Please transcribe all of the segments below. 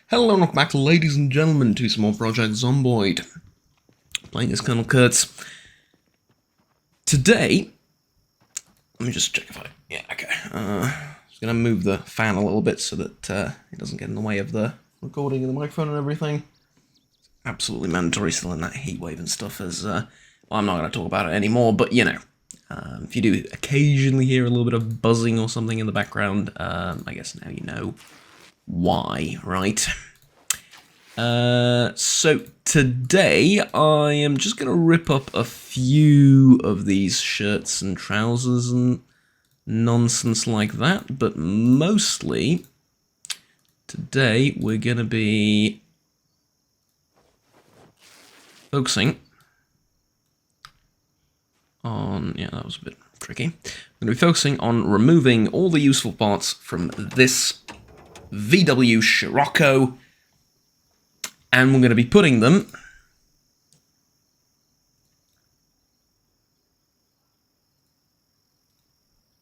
Hello and welcome back, ladies and gentlemen, to some more Project Zomboid. Playing as Colonel Kurtz. Today, let me just check if yeah, okay. Just gonna move the fan a little bit so that it doesn't get in the way of the recording of the microphone and everything. It's absolutely mandatory still in that heat wave and stuff, as, well, I'm not gonna talk about it anymore, but you know. If you do occasionally hear a little bit of buzzing or something in the background, I guess now you know why, right? So today I am just going to rip up a few of these shirts and trousers and nonsense like that, but mostly today we're going to be focusing on, yeah, that was a bit tricky. I'm going to be focusing on removing all the useful parts from this VW Scirocco, and we're going to be putting them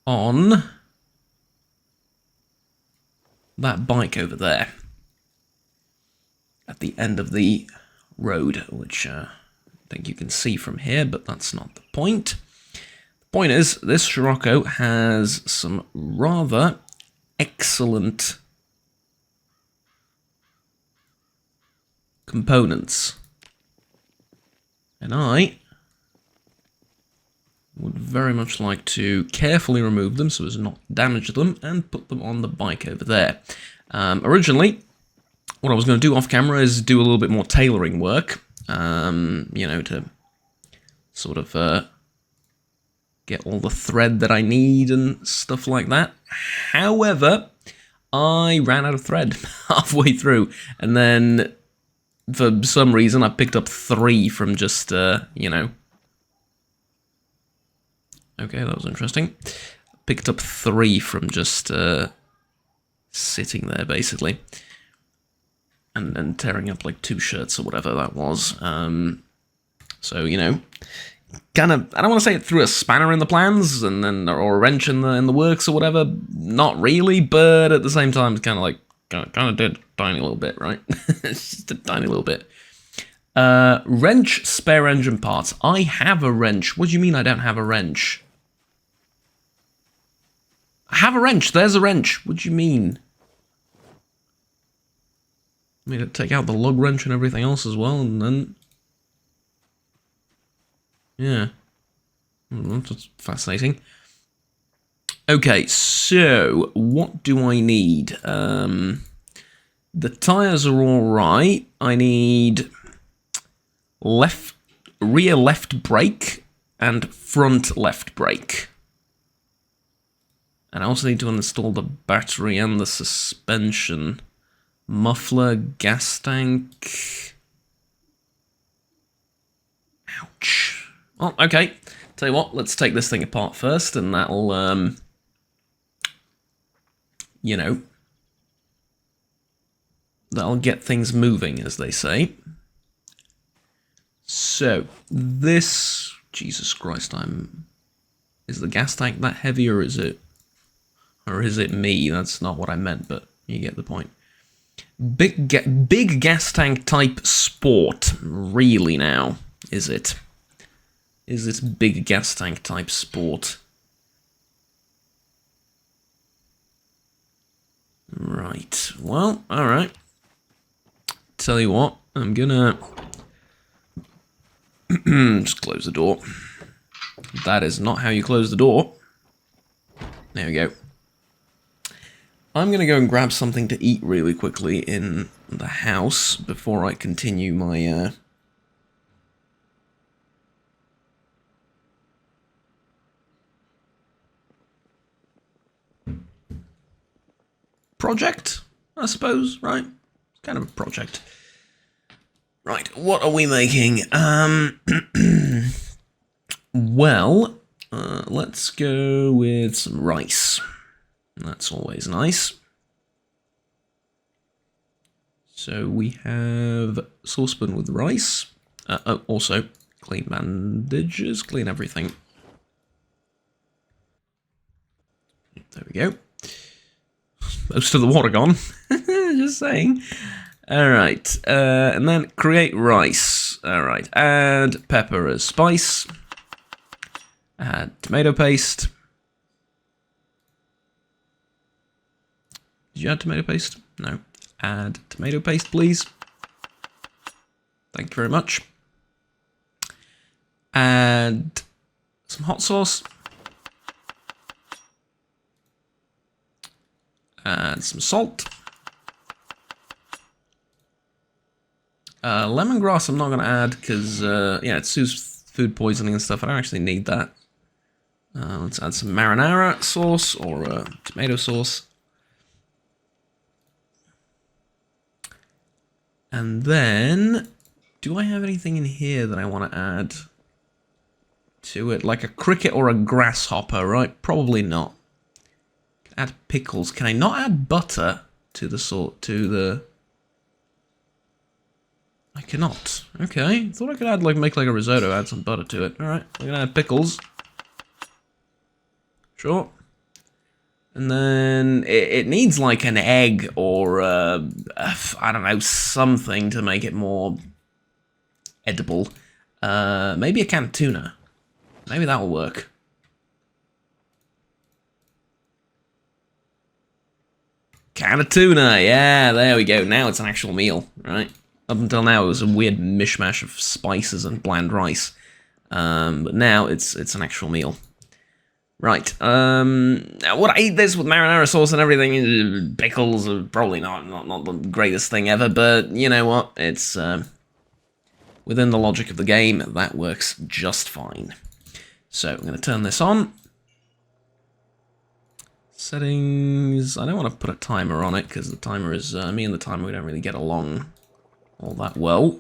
on that bike over there at the end of the road, which I think you can see from here, but that's not the point. The point is, this Scirocco has some rather excellent components, and I would very much like to carefully remove them so as not to damage them and put them on the bike over there. Originally, what I was going to do off camera is do a little bit more tailoring work, you know, to sort of get all the thread that I need and stuff like that. However, I ran out of thread halfway through, and then for some reason, I picked up 3 from just, you know. Okay, that was interesting. Picked up 3 from just sitting there, basically. And then tearing up like 2 shirts or whatever that was. So, you know, kind of, I don't want to say it threw a spanner in the plans, and then, or a wrench in the works or whatever. Not really, but at the same time, it's kind of like, kind of did a tiny little bit, right? It's just a tiny little bit. Wrench, spare engine parts. I have a wrench. What do you mean I don't have a wrench? I have a wrench. There's a wrench. What do you mean? I mean, take out the lug wrench and everything else as well, and then... yeah. That's fascinating. Okay, so what do I need? The tires are all right. I need rear left brake and front left brake. And I also need to install the battery and the suspension. Muffler, gas tank. Ouch. Well, okay. Tell you what, let's take this thing apart first, and that'll, you know, that'll get things moving, as they say. So, this... Jesus Christ, is the gas tank that heavy, or is it... or is it me? That's not what I meant, but you get the point. Big gas tank type sport. Really now, is it? Is this big gas tank type sport? Right, well, alright. Tell you what, I'm gonna... just close the door. That is not how you close the door. There we go. I'm gonna go and grab something to eat really quickly in the house before I continue my, project, I suppose, right? It's kind of a project. Right, what are we making? Well, let's go with some rice. That's always nice. So we have saucepan with rice. Oh, also, clean bandages, clean everything. There we go. Most of the water gone. Just saying. Alright, and then create rice. Alright, add pepper as spice. Add tomato paste. Did you add tomato paste? No. Add tomato paste, please. Thank you very much. Add some hot sauce. Add some salt. Lemongrass I'm not going to add because, yeah, it soothes food poisoning and stuff. I don't actually need that. Let's add some marinara sauce or tomato sauce. And then, do I have anything in here that I want to add to it? Like a cricket or a grasshopper, right? Probably not. Add pickles. Can I not add butter to the I cannot. Okay. Thought I could add, make like a risotto, add some butter to it. Alright, we're gonna add pickles. Sure. And then it needs like an egg or, I don't know, something to make it more edible. Maybe a can of tuna. Maybe that'll work. Can of tuna, yeah, there we go. Now it's an actual meal, right? Up until now it was a weird mishmash of spices and bland rice. But now it's an actual meal. Right, would I eat this with marinara sauce and everything? Pickles are probably not the greatest thing ever, but you know what? It's, within the logic of the game, that works just fine. So, I'm going to turn this on. Settings, I don't want to put a timer on it, because the timer is, me and the timer, we don't really get along all that well.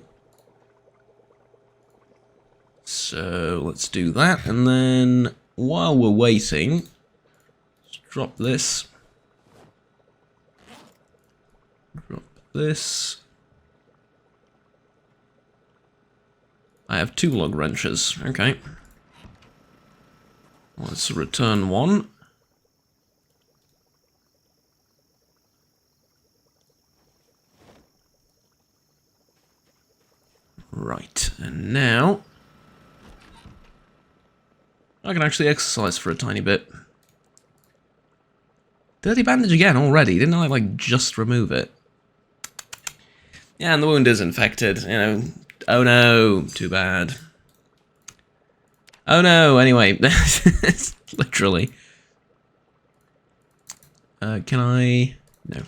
So, let's do that, and then while we're waiting, let's drop this. Drop this. I have 2 lug wrenches, okay. Let's return one. Right, and now I can actually exercise for a tiny bit. Dirty bandage again already, didn't I, just remove it? Yeah, and the wound is infected, you know. Oh no, too bad. Oh no, anyway, literally. Can I? No.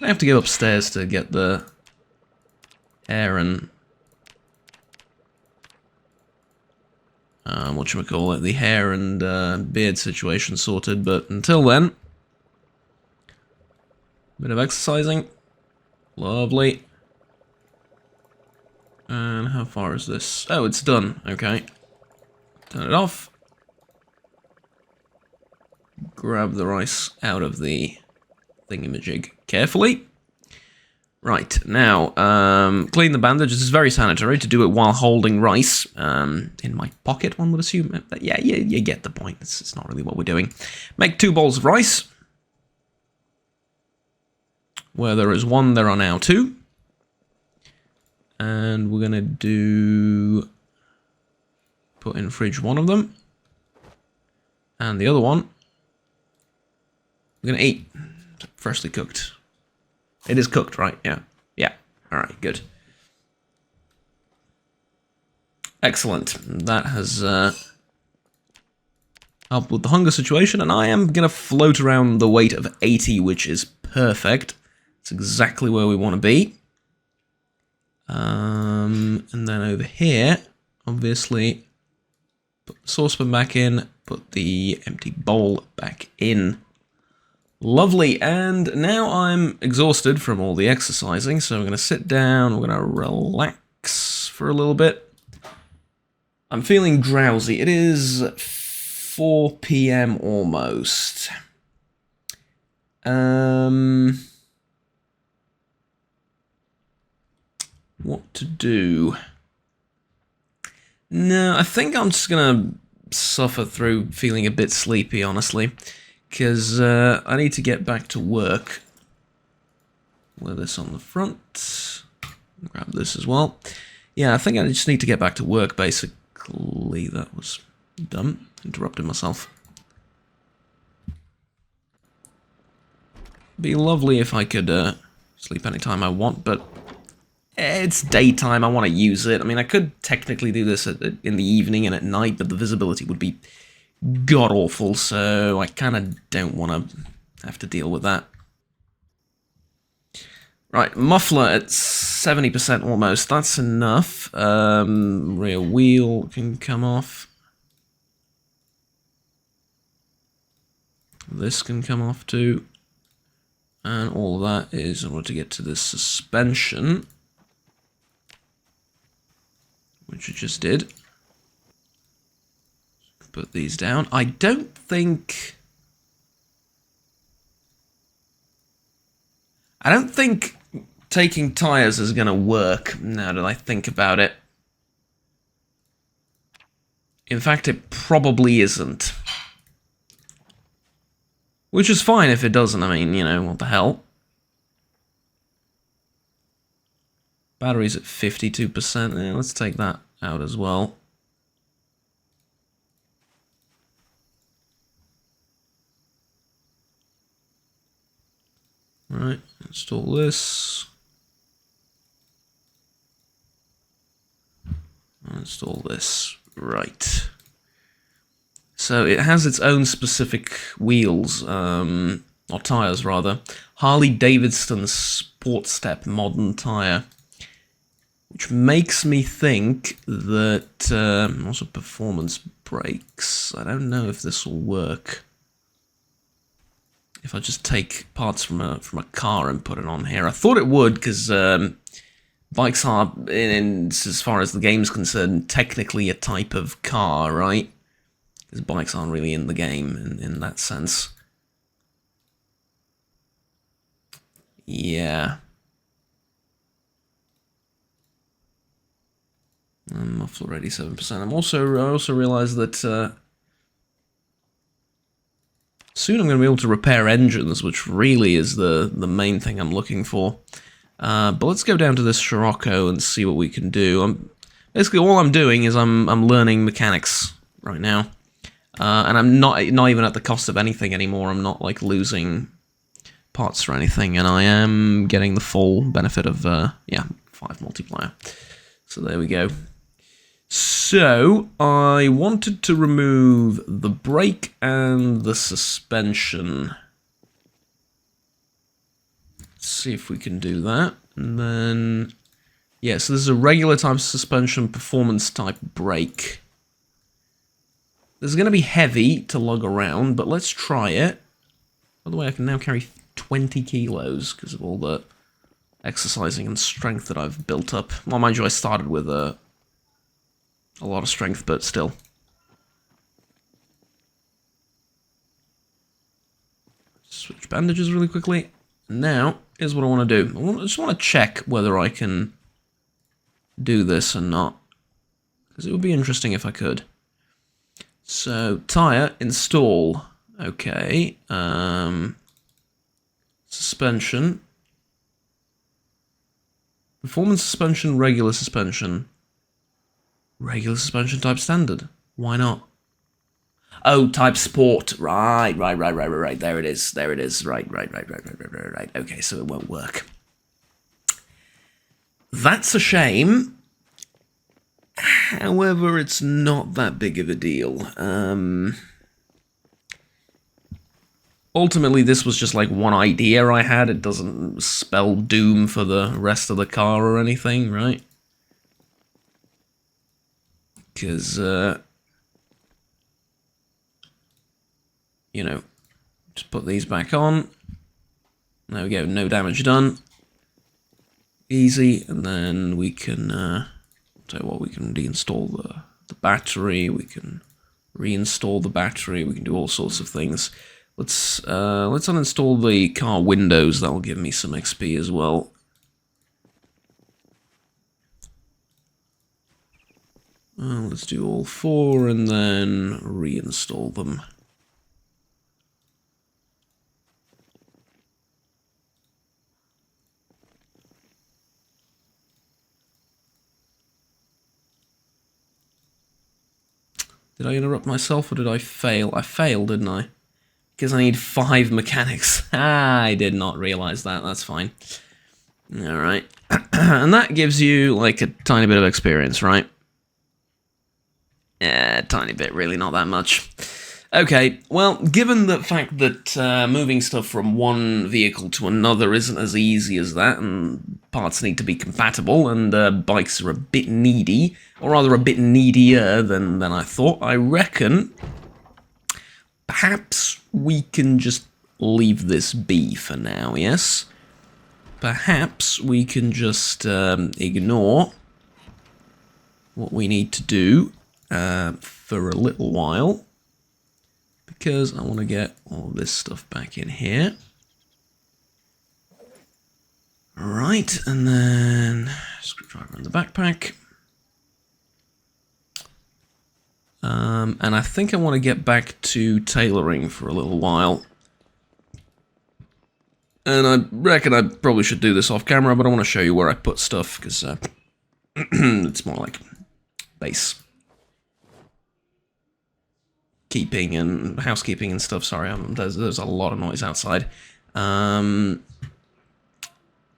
I have to go upstairs to get the hair and whatchamacallit, the hair and beard situation sorted, but until then, bit of exercising. Lovely. And how far is this? Oh, it's done. Okay. Turn it off. Grab the rice out of the thingamajig carefully. Right, now, clean the bandage. This is very sanitary to do it while holding rice. In my pocket, one would assume. But yeah, you get the point. It's not really what we're doing. Make 2 bowls of rice. Where there is 1, there are now 2. And we're going to do... Put in fridge 1 of them. And the other one, we're going to eat. Freshly cooked. It is cooked, right? Yeah. Yeah. Alright, good. Excellent. That has helped with the hunger situation, and I am going to float around the weight of 80, which is perfect. It's exactly where we want to be. And then over here, obviously, put the saucepan back in, put the empty bowl back in. Lovely, and now I'm exhausted from all the exercising, so I'm going to sit down, we're going to relax for a little bit. I'm feeling drowsy. It is 4 PM almost. What to do? No, I think I'm just going to suffer through feeling a bit sleepy, honestly. Because I need to get back to work. wear this on the front. Grab this as well. Yeah, I think I just need to get back to work, basically. That was dumb. Interrupted myself. Be lovely if I could sleep anytime I want, but it's daytime. I want to use it. I mean, I could technically do this in the evening and at night, but the visibility would be god-awful, so I kind of don't want to have to deal with that. Right, muffler at 70% almost. That's enough. Rear wheel can come off. This can come off too. And all that is in order to get to this suspension, which I just did. Put these down. I don't think taking tires is going to work, now that I think about it. In fact, it probably isn't. Which is fine if it doesn't, I mean, you know, what the hell. Battery's at 52%, yeah, let's take that out as well. Right, install this. Install this. Right. So it has its own specific wheels, or tyres rather. Harley-Davidson Sport Step Modern Tyre. Which makes me think that, also performance brakes. I don't know if this will work. If I just take parts from a car and put it on here. I thought it would, because bikes are, as far as the game's concerned, technically a type of car, right? Because bikes aren't really in the game in that sense. Yeah. Muffler ready 7%. I also realised that soon I'm going to be able to repair engines, which really is the main thing I'm looking for. But let's go down to this Scirocco and see what we can do. Basically, all I'm doing is I'm learning mechanics right now, and I'm not even at the cost of anything anymore. I'm not like losing parts or anything, and I am getting the full benefit of 5 multiplier. So there we go. So, I wanted to remove the brake and the suspension. Let's see if we can do that. And then, yeah, so this is a regular type suspension, performance type brake. This is going to be heavy to lug around, but let's try it. By the way, I can now carry 20 kilos because of all the exercising and strength that I've built up. Well, mind you, I started with a lot of strength, but still. Switch bandages really quickly. Now, here's what I want to do. I just want to check whether I can do this or not. Because it would be interesting if I could. So, tyre, install. Okay. Suspension. Performance suspension, regular suspension. Regular suspension type standard. Why not? Oh, type sport. Right. There it is. Right. Okay, so it won't work. That's a shame. However, it's not that big of a deal. Ultimately, this was just like one idea I had. It doesn't spell doom for the rest of the car or anything, right? Because, you know, just put these back on. There we go, no damage done. Easy, and then we can, tell you what, we can reinstall the battery, we can reinstall the battery, we can do all sorts of things. Let's uninstall the car windows, that'll give me some XP as well. Let's do all 4 and then reinstall them. Did I interrupt myself or did I fail? I failed, didn't I? Because I need 5 mechanics. I did not realize that. That's fine. Alright. And that gives you, like, a tiny bit of experience, right? Yeah, tiny bit, really, not that much. Okay, well, given the fact that moving stuff from one vehicle to another isn't as easy as that, and parts need to be compatible, and bikes are a bit needy, or rather a bit needier than I thought, I reckon perhaps we can just leave this be for now, yes? Perhaps we can just ignore what we need to do for a little while, because I want to get all this stuff back in here. Right, and then screwdriver in the backpack. And I think I want to get back to tailoring for a little while. And I reckon I probably should do this off camera, but I want to show you where I put stuff, because it's more like base keeping and housekeeping and stuff. Sorry, there's a lot of noise outside.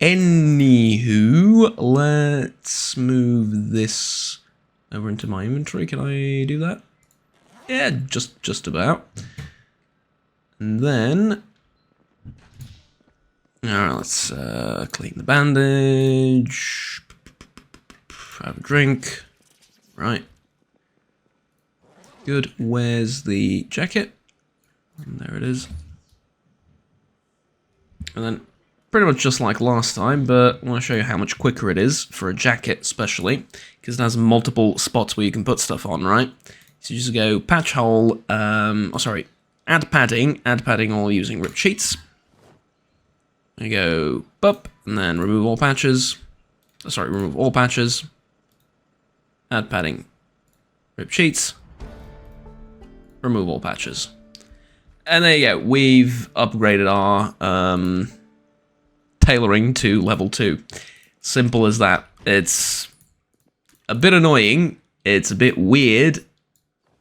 Anywho, let's move this over into my inventory. Can I do that? Yeah, just about. And then, alright, let's clean the bandage. Have a drink. Right. Good. Where's the jacket? And there it is. And then, pretty much just like last time, but I want to show you how much quicker it is for a jacket, especially, because it has multiple spots where you can put stuff on, right? So you just go patch hole, add padding all using ripped sheets. There you go, bup, and then remove all patches. Remove all patches. Add padding, ripped sheets. Remove all patches. And there you go, we've upgraded our tailoring to level 2. Simple as that. It's a bit annoying, it's a bit weird,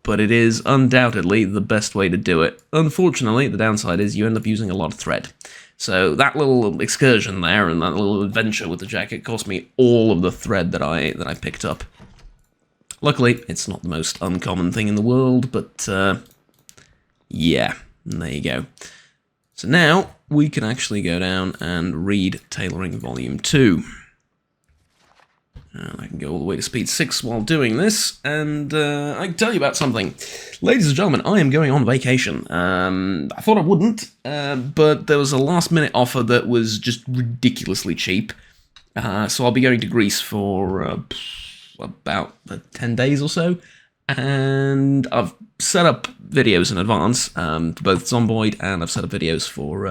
but it is undoubtedly the best way to do it. Unfortunately, the downside is you end up using a lot of thread. So that little excursion there and that little adventure with the jacket cost me all of the thread that I picked up. Luckily, it's not the most uncommon thing in the world, but yeah, there you go. So now we can actually go down and read Tailoring Volume 2. I can go all the way to speed 6 while doing this, and I can tell you about something. Ladies and gentlemen, I am going on vacation. I thought I wouldn't, but there was a last-minute offer that was just ridiculously cheap. So I'll be going to Greece for about 10 days or so, and I've set up videos in advance for both Zomboid, and I've set up videos for...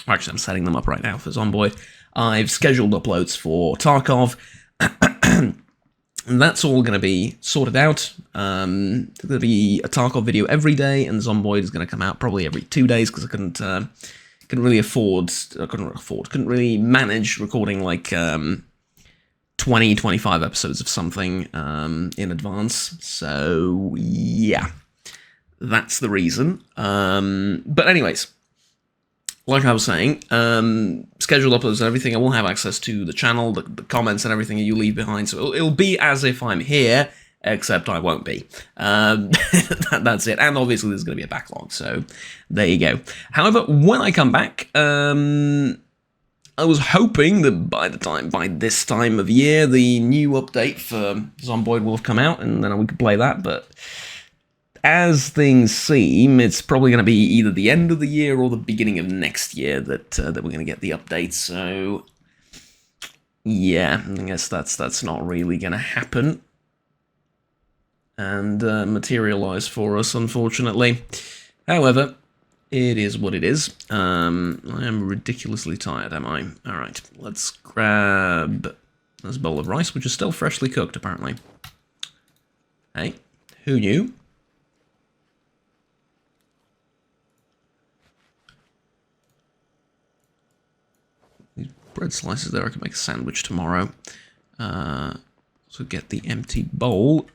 actually, I'm setting them up right now for Zomboid. I've scheduled uploads for Tarkov, and that's all going to be sorted out. There's going to be a Tarkov video every day, and Zomboid is going to come out probably every 2 days, because I couldn't really manage recording like 20, 25 episodes of something in advance. So yeah, that's the reason. But anyways, like I was saying, scheduled uploads and everything, I will have access to the channel, the comments and everything that you leave behind, so it'll be as if I'm here, except I won't be. That's it, and obviously there's going to be a backlog, so there you go. However, when I come back, I was hoping that by this time of year, the new update for Zomboid will have come out, and then we could play that, but... as things seem, it's probably going to be either the end of the year or the beginning of next year that we're going to get the update. So, yeah, I guess that's not really going to happen and materialize for us, unfortunately. However, it is what it is. I am ridiculously tired, am I? All right, let's grab this bowl of rice, which is still freshly cooked, apparently. Hey, who knew? Bread slices there, I can make a sandwich tomorrow. So get the empty bowl.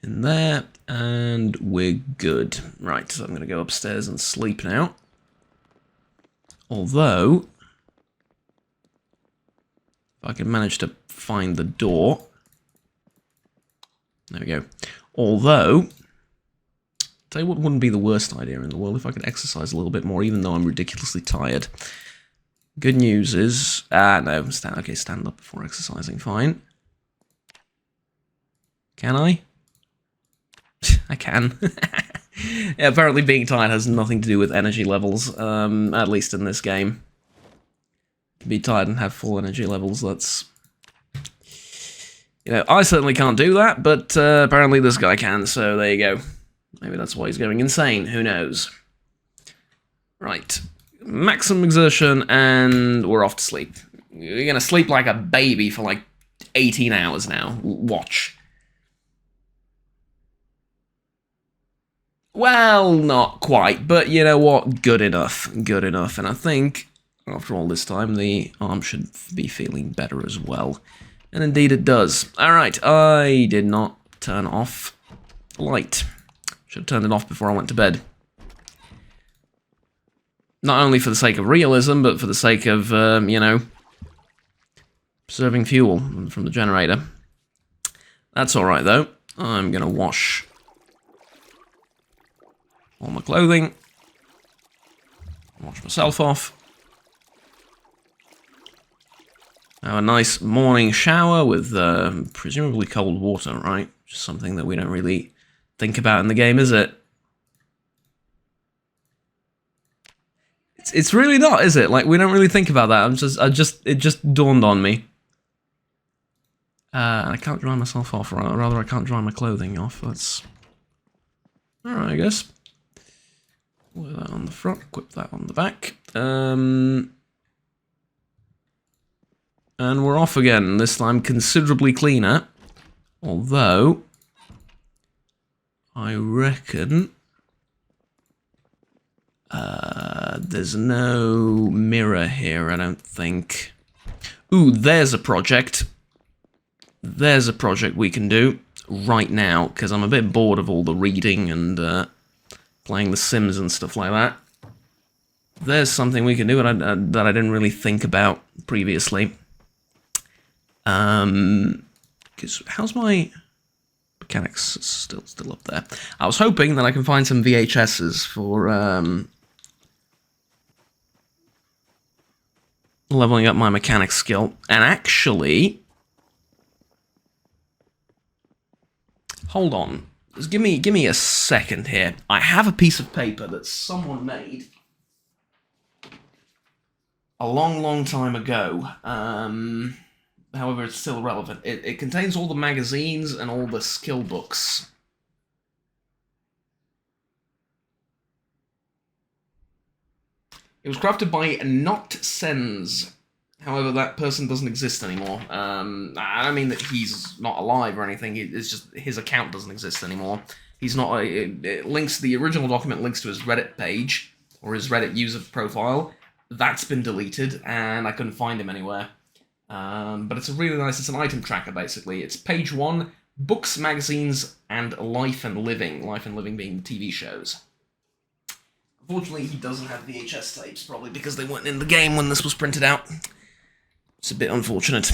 in there, and we're good. Right, so I'm going to go upstairs and sleep now. Although, if I can manage to find the door. There we go. Although, tell you what wouldn't be the worst idea in the world if I could exercise a little bit more, even though I'm ridiculously tired. Good news is... no, stand up before exercising, fine. Can I? I can. Yeah, apparently being tired has nothing to do with energy levels, at least in this game. Be tired and have full energy levels, that's... You know, I certainly can't do that, but apparently this guy can, so there you go. Maybe that's why he's going insane, who knows. Right. Maximum exertion, and we're off to sleep. You're gonna sleep like a baby for like 18 hours now. Watch. Well, not quite, but you know what? Good enough. Good enough. And I think, after all this time, the arm should be feeling better as well. And indeed it does. Alright, I did not turn off light. Should have turned it off before I went to bed. Not only for the sake of realism, but for the sake of, you know, preserving fuel from the generator. That's alright, though. I'm gonna wash all my clothing. Wash myself off. Have a nice morning shower with presumably cold water, right? Just something that we don't really think about in the game, is it? It's really not, is it? Like, we don't really think about that. It just dawned on me. I can't dry myself off, or rather I can't dry my clothing off. That's... Alright, I guess. Wear that on the front, equip that on the back. And we're off again, this time considerably cleaner. Although, I reckon... there's no mirror here, I don't think. Ooh, there's a project. There's a project we can do right now, because I'm a bit bored of all the reading and playing The Sims and stuff like that. There's something we can do that I didn't really think about previously. Because how's my mechanics still up there? I was hoping that I can find some VHSs for leveling up my mechanics skill. And actually, hold on. Just give me a second here. I have a piece of paper that someone made a long time ago. However, it's still relevant. It contains all the magazines and all the skill books. It was crafted by Not Sens. However, that person doesn't exist anymore. I don't mean that he's not alive or anything. It's just his account doesn't exist anymore. He's not. It links the original document links to his Reddit page or his Reddit user profile. That's been deleted, and I couldn't find him anywhere. But it's a really nice. It's an item tracker basically. It's page 1, books, magazines, and Life and Living. Life and Living being the TV shows. Unfortunately, he doesn't have VHS tapes, probably because they weren't in the game when this was printed out. It's a bit unfortunate.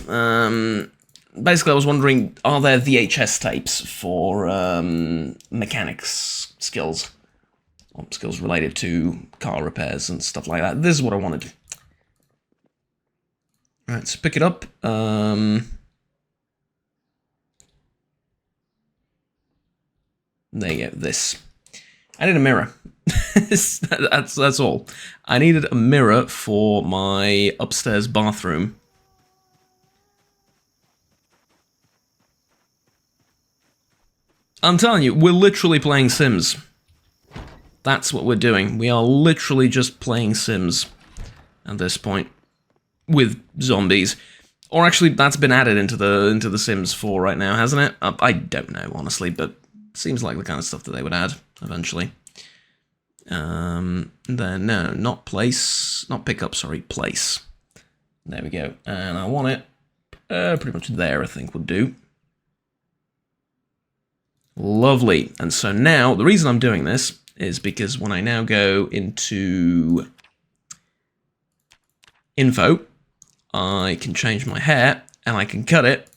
Basically, I was wondering, are there VHS tapes for mechanics skills? Or skills related to car repairs and stuff like that. This is what I wanted. Right, so pick it up. There you go, this. I need a mirror. that's all. I needed a mirror for my upstairs bathroom. I'm telling you, we're literally playing Sims. That's what we're doing. We are literally just playing Sims at this point with zombies. Or actually, that's been added into the Sims 4 right now, hasn't it? I don't know, honestly, but it seems like the kind of stuff that they would add eventually. Then no, not place, not pick up, sorry, place. There we go. And I want it pretty much there, I think would do. Lovely. And so now, the reason I'm doing this is because when I now go into info, I can change my hair, and I can cut it.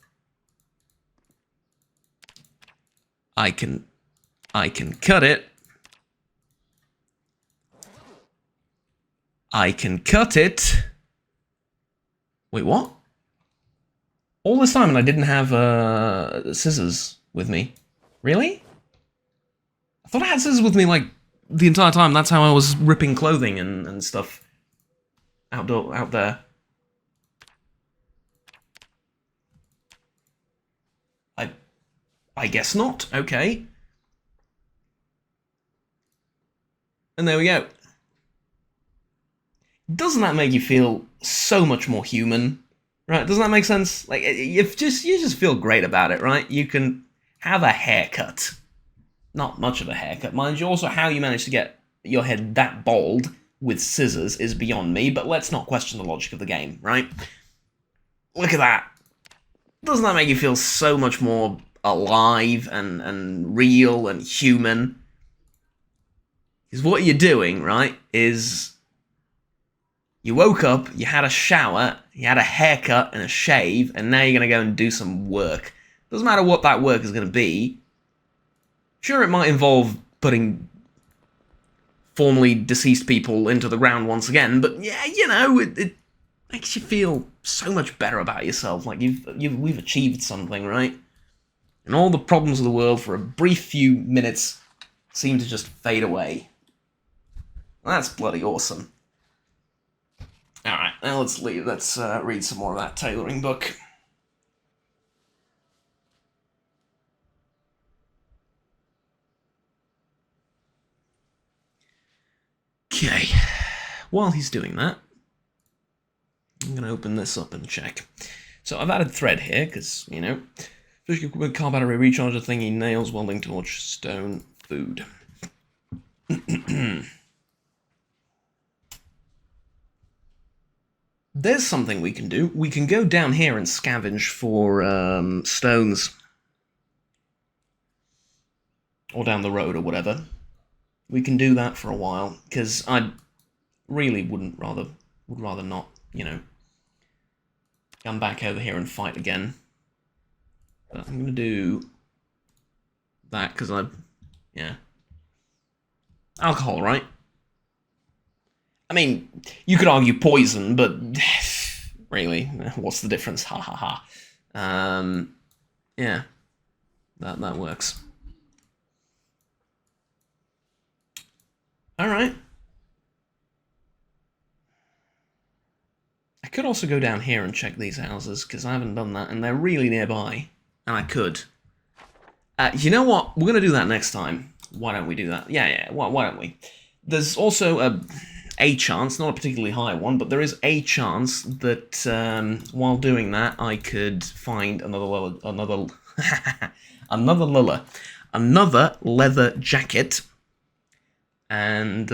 I can cut it. I can cut it. Wait, what? All this time and I didn't have scissors with me. Really? I thought I had scissors with me, like, the entire time. That's how I was ripping clothing and stuff out there. I guess not. Okay. And there we go. Doesn't that make you feel so much more human? Right? Doesn't that make sense? Like, you just feel great about it, right? You can have a haircut. Not much of a haircut, mind you. Also, how you managed to get your head that bald with scissors is beyond me, but let's not question the logic of the game, right? Look at that. Doesn't that make you feel so much more alive and real and human? Because what you're doing, right, is you woke up, you had a shower, you had a haircut and a shave, and now you're going to go and do some work. Doesn't matter what that work is going to be. Sure, it might involve putting formerly deceased people into the ground once again, but yeah, you know, it makes you feel so much better about yourself. Like we've achieved something, right? And all the problems of the world for a brief few minutes seem to just fade away. That's bloody awesome. Alright, now let's leave. Let's read some more of that tailoring book. Okay, while he's doing that, I'm going to open this up and check. So I've added thread here, because, you know, with car battery recharger thingy, nails, welding torch, stone, food. There's something we can do. We can go down here and scavenge for stones. Or down the road or whatever. We can do that for a while, because I really would rather not, you know, come back over here and fight again. But I'm going to do that, because yeah. Alcohol, right? I mean, you could argue poison, but really, what's the difference? Ha ha ha. Yeah, that works. Alright. I could also go down here and check these houses, because I haven't done that, and they're really nearby. And I could. You know what? We're going to do that next time. Why don't we do that? Yeah, why don't we? There's also a chance, not a particularly high one, but there is a chance that while doing that, I could find another leather jacket. And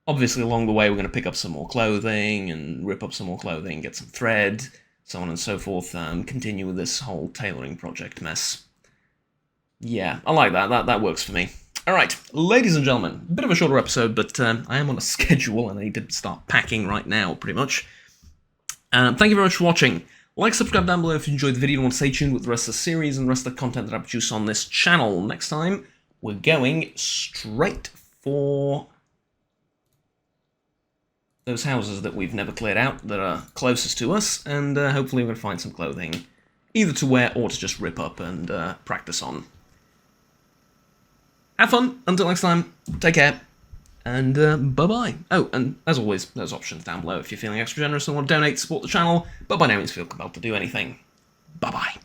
obviously along the way we're going to pick up some more clothing and rip up some more clothing, get some thread, so on and so forth, continue with this whole tailoring project mess. Yeah, I like that. That works for me. Alright, ladies and gentlemen, a bit of a shorter episode, but I am on a schedule and I need to start packing right now, pretty much. Thank you very much for watching. Like, subscribe down below if you enjoyed the video and want to stay tuned with the rest of the series and the rest of the content that I produce on this channel. Next time, we're going straight for those houses that we've never cleared out, that are closest to us, and hopefully we're going to find some clothing, either to wear or to just rip up and practice on. Have fun, until next time, take care, and bye-bye. Oh, and as always, there's options down below if you're feeling extra generous and want to donate to support the channel, but by no means feel compelled to do anything. Bye-bye.